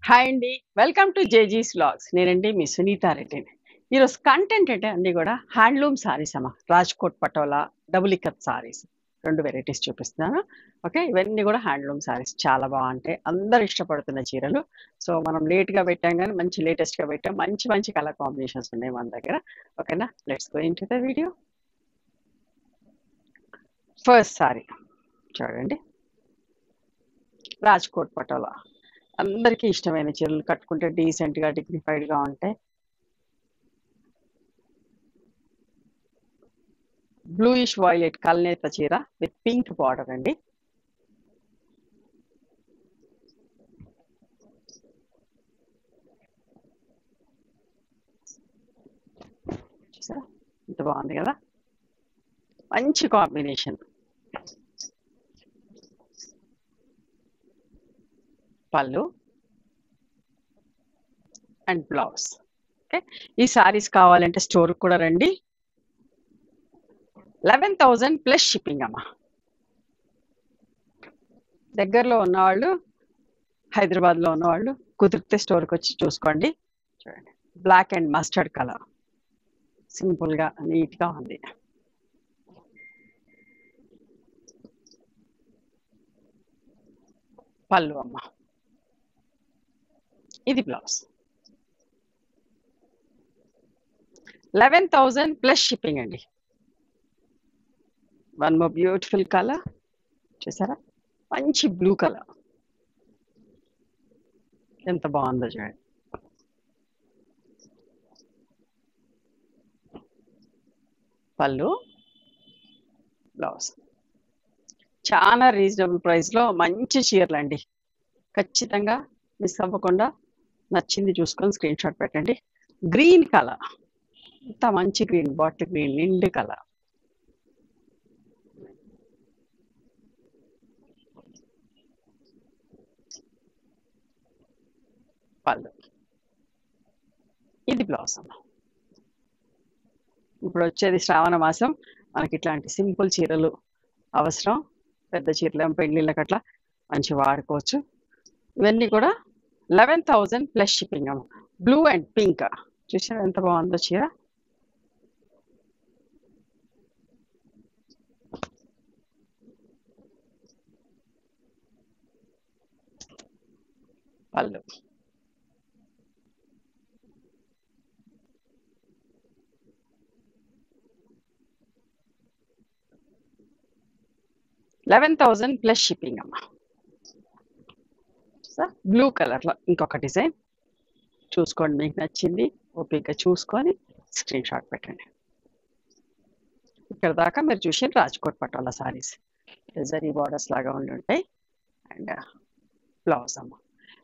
Hi అండి. Welcome to జేజీస్ vlogs. నేనండి మీ సునీతా రెడ్డిని. ఈరోజు కంటెంట్ అంటే అన్నీ కూడా హ్యాండ్లూమ్ సారీస్ అమ్మ. రాజ్‌కోట్ పటోలా, డబుల్ ఇక్కత్ సారీస్ 2 వెరైటీస్ చూపిస్తున్నాను. ఓకే. ఇవన్నీ కూడా హ్యాండ్లూమ్ సారీస్ చాలా బాగుంటాయి. అందరూ ఇష్టపడుతున్న చీరలు. సో, మనం లేట్‌గా పెట్టాం గానీ మంచి లేటెస్ట్‌గా పెట్టాం. మంచి మంచి కలర్ కాంబినేషన్స్ ఉన్నాయి మన దగ్గర. ఓకేనా? Let's go into the video. First sorry చూడండి. రాజ్‌కోట్ పటోలా. అందరికీ ఇష్టమైన చీరలు కట్టుకుంటే డీసెంట్‌గా, డిగ్నిఫైడ్‌గా ఉంటాయి. బ్లూయిష్ వైలెట్ కల్నేత చీర విత్ పింక్ బార్డర్ అండి. చూసారా ఇంత బాగుంది కదా, మంచి కాంబినేషన్. పళ్ళు అండ్ బ్లౌజ్. ఓకే. ఈ సారీస్ కావాలంటే స్టోర్కి కూడా రండి. 11,000 ప్లస్ షిప్పింగ్ అమ్మా. దగ్గరలో ఉన్నవాళ్ళు, హైదరాబాద్లో ఉన్నవాళ్ళు కుదిరితే స్టోర్కి వచ్చి చూసుకోండి. చూడండి, బ్లాక్ అండ్ మస్టర్డ్ కలర్, సింపుల్గా నీట్గా ఉంది. పళ్ళు అమ్మ, ఇది బ్లౌజ్. 11,000 ప్లస్ షిప్పింగ్ అండి. వన్ మోర్ బ్యూటిఫుల్ కలర్ చూసారా, మంచి బ్లూ కలర్, ఎంత బాగుందో చూడండి. పళ్ళు బ్లౌజ్. చాలా రీజనబుల్ ప్రైస్లో మంచి చీరలు అండి. ఖచ్చితంగా మిస్ అవ్వకుండా నచ్చింది చూసుకొని స్క్రీన్ షాట్ పెట్టండి. గ్రీన్ కలర్, ఇంత మంచి గ్రీన్, బాటిల్ గ్రీన్, నిండు కలర్. పళ్ళు, ఇది బ్లౌజ్ అమ్మ. ఇప్పుడు వచ్చేది శ్రావణ మాసం, మనకి ఇట్లాంటి సింపుల్ చీరలు అవసరం. పెద్ద చీరలు పెళ్ళిళ్ళకి అట్లా మంచి వాడుకోవచ్చు. ఇవన్నీ కూడా 11,000 ప్లస్ షిప్పింగ్ అమ్మ. బ్లూ అండ్ పింక్ చూసారా ఎంత బాగుందో చీర. పళ్ళు, 11,000 ప్లస్ షిప్పింగ్ అమ్మ. బ్లూ కలర్లో ఇంకొక డిజైన్ చూసుకోండి, మీకు నచ్చింది ఓపిక చూసుకొని స్క్రీన్ షాట్ పెట్టండి. ఇక్కడ దాకా మీరు చూసిన రాజ్కోట్ పటోలా సారీస్ జరీ బార్డర్స్ లాగా ఉండి ఉంటాయి. అండ్ బ్లౌజ్ అమ్మ.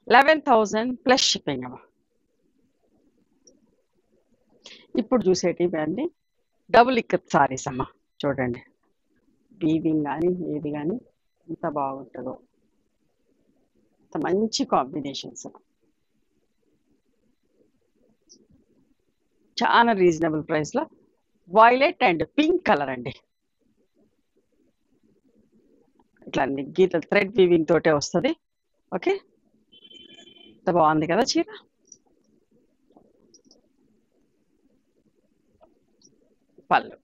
11,000 ప్లస్ షిప్పింగ్ అమ్మ. ఇప్పుడు చూసేటివి అన్ని డబుల్ ఇక్కత్ సారీస్ అమ్మ. చూడండి, వీవింగ్ కానీ ఏది కానీ ఎంత బాగుంటుందో, అంత మంచి కాంబినేషన్స్, చాలా రీజనబుల్ ప్రైస్లో. వైలెట్ అండ్ పింక్ కలర్ అండి. ఇట్లా అన్ని గీతలు థ్రెడ్ వీవింగ్ తోటే వస్తుంది. ఓకే, ఎంత బాగుంది కదా చీర. పళ్ళు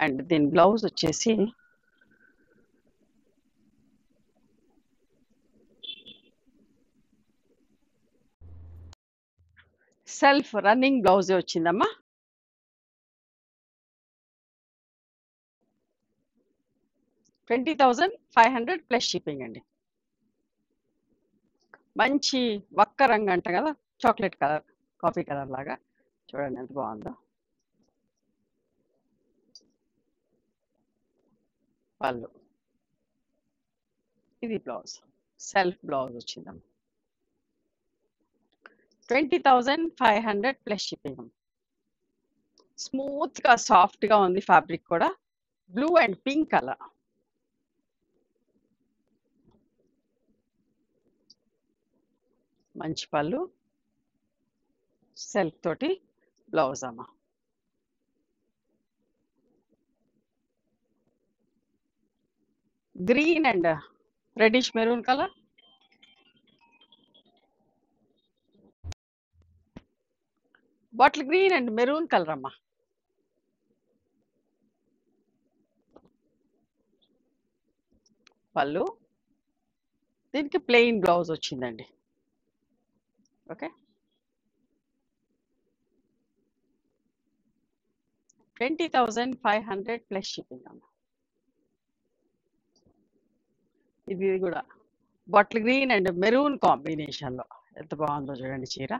అండ్ దీని బ్లౌజ్ వచ్చేసి సెల్ఫ్ రన్నింగ్ బ్లౌజ్ వచ్చిందమ్మా. $20,500 ప్లస్ షిప్పింగ్ అండి. మంచి వక్క రంగు అంట కదా, చాక్లెట్ కలర్, కాఫీ కలర్ లాగా. చూడండి ఎంత బాగుందో. పళ్ళు, ఇది బ్లౌజ్. సెల్ఫ్ బ్లౌజ్ వచ్చిందమ్మ. 20,500 ప్లస్ షిప్పింగ్. స్మూత్గా సాఫ్ట్గా ఉంది ఫ్యాబ్రిక్ కూడా. Blue and pink colour. మంచి పళ్ళు, సెల్ఫ్ తోటి బ్లౌజ్ అమ్మ. Green and reddish maroon colour. Bottle green and maroon colour అమ్మా. పళ్ళు, దీనికి ప్లెయిన్ బ్లౌజ్ వచ్చిందండి. ఓకే, 20,500 ప్లస్ షిప్పింగ్ అమ్మా. ఇది కూడా బాటిల్ గ్రీన్ అండ్ మెరూన్ కాంబినేషన్లో ఎంత బాగుందో చూడండి చీర.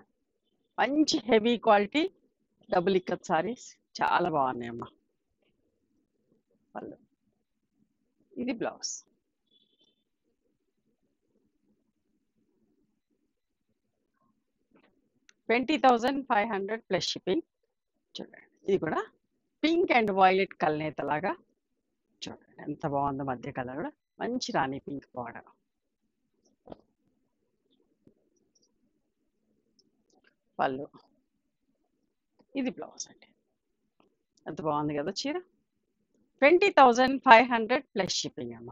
మంచి heavy quality double ikat saris చాలా బాగున్నాయమ్మా. పళ్ళు, ఇది బ్లౌజ్. $20,500 plus shipping. చూడండి ఇది కూడా పింక్ అండ్ వైలెట్ కల్నేత లాగా. చూడండి ఎంత బాగుందో, మధ్య కలర్ కూడా మంచి రాణి పింక్ బార్డర్. పళ్ళు, ఇది బ్లౌజ్ అండి. ఎంత బాగుంది కదా చీర. 20,500 ప్లస్ షిప్పింగ్ అమ్మ.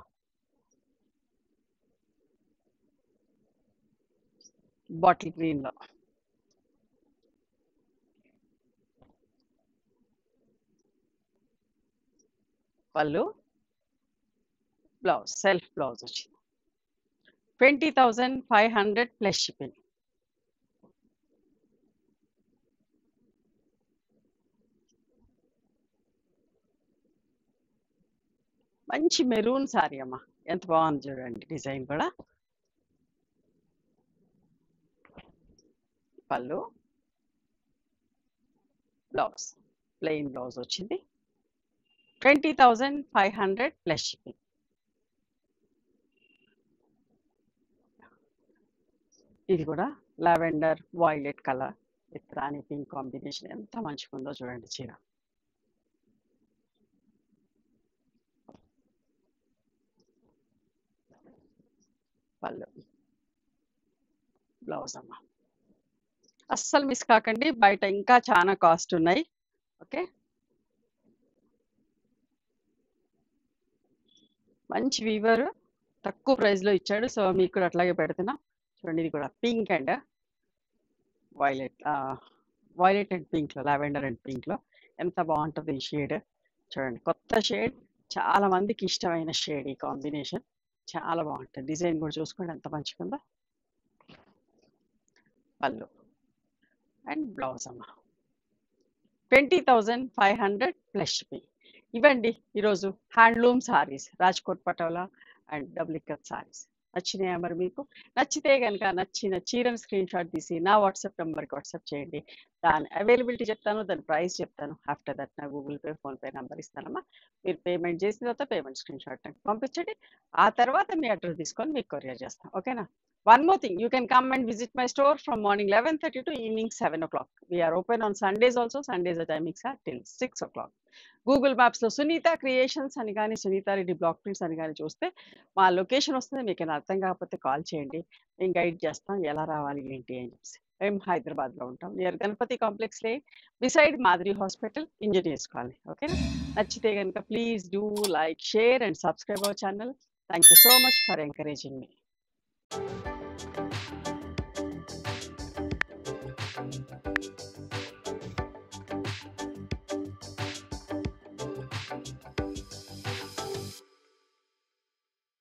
బాటిల్ గ్రీన్ లో పళ్ళు, బ్లౌజ్ సెల్ఫ్ బ్లౌజ్ వచ్చింది. 20,500 ప్లస్ షిప్పింగ్. మంచి మెరూన్ సారీ అమ్మ, ఎంత బాగుంది చూడండి డిజైన్ కూడా. పళ్ళు, బ్లౌజ్ ప్లెయిన్ బ్లౌజ్ వచ్చింది. 20,500 ప్లస్ షిప్పింగ్. ఇది కూడా lavender violet colour with Rani pink combination ఎంత మంచిగా ఉందో చూడండి చీర. పళ్ళు, బ్లౌజ్ అమ్మ. అస్సలు మిస్ కాకండి, బయట ఇంకా చాలా కాస్ట్ ఉన్నాయి. ఓకే, మంచి వీవర్ తక్కువ ప్రైస్లో ఇచ్చాడు, సో మీకు కూడా అట్లాగే పెడుతున్నా. చూడండి ఇది కూడా pink and violet, violet and పింక్లో, లావెండర్ అండ్ పింక్లో ఎంత బాగుంటుంది ఈ షేడ్. చూడండి కొత్త షేడ్, చాలా మందికి ఇష్టమైన షేడ్ ఈ కాంబినేషన్. చాలా బాగుంటుంది, డిజైన్ కూడా చూసుకోండి ఎంత మంచిగా ఉందో. పళ్ళు అండ్ బ్లౌజ్ అమ్మ. 20,500 ప్లస్ షిప్పింగ్. ఇవ్వండి ఈరోజు handloom saris, Rajkot Patola and double ikat saris. నచ్చినాయా మరి మీకు? నచ్చితే కనుక నచ్చిన చీరను స్క్రీన్ షాట్ తీసి నా వాట్సాప్ నెంబర్కి వాట్సాప్ చేయండి. దాని అవైలబిలిటీ చెప్తాను, దాని ప్రైస్ చెప్తాను. ఆఫ్టర్ దట్ నా గూగుల్ పే, ఫోన్పే నెంబర్ ఇస్తానమ్మా. మీరు పేమెంట్ చేసిన తర్వాత పేమెంట్ స్క్రీన్ షాట్ నాకు పంపించండి. ఆ తర్వాత మీ అడ్రస్ తీసుకొని మీకు కొరియర్ చేస్తాం. ఓకేనా? One more thing, you can come and visit my store from morning 11:30 to evening 7 o'clock. We are open on Sundays also. Sundays the timings are till 6 o'clock. Google మ్యాప్స్లో Sunitha creations అని కానీ, Sunitha Reddy block prints అని కానీ చూస్తే మా location వస్తుంది. మీకు అర్థం కాకపోతే కాల్ చేయండి, మేము గైడ్ చేస్తాం ఎలా రావాలి ఏంటి అని చెప్పి. మేము హైదరాబాద్లో ఉంటాం, near Ganapathi complex lane, beside మాదిరి హాస్పిటల్, ఇంజనీర్స్ కాలనీ. ఓకేనా? నచ్చితే కనుక please do like, share and subscribe our channel. Thank you so much for encouraging me.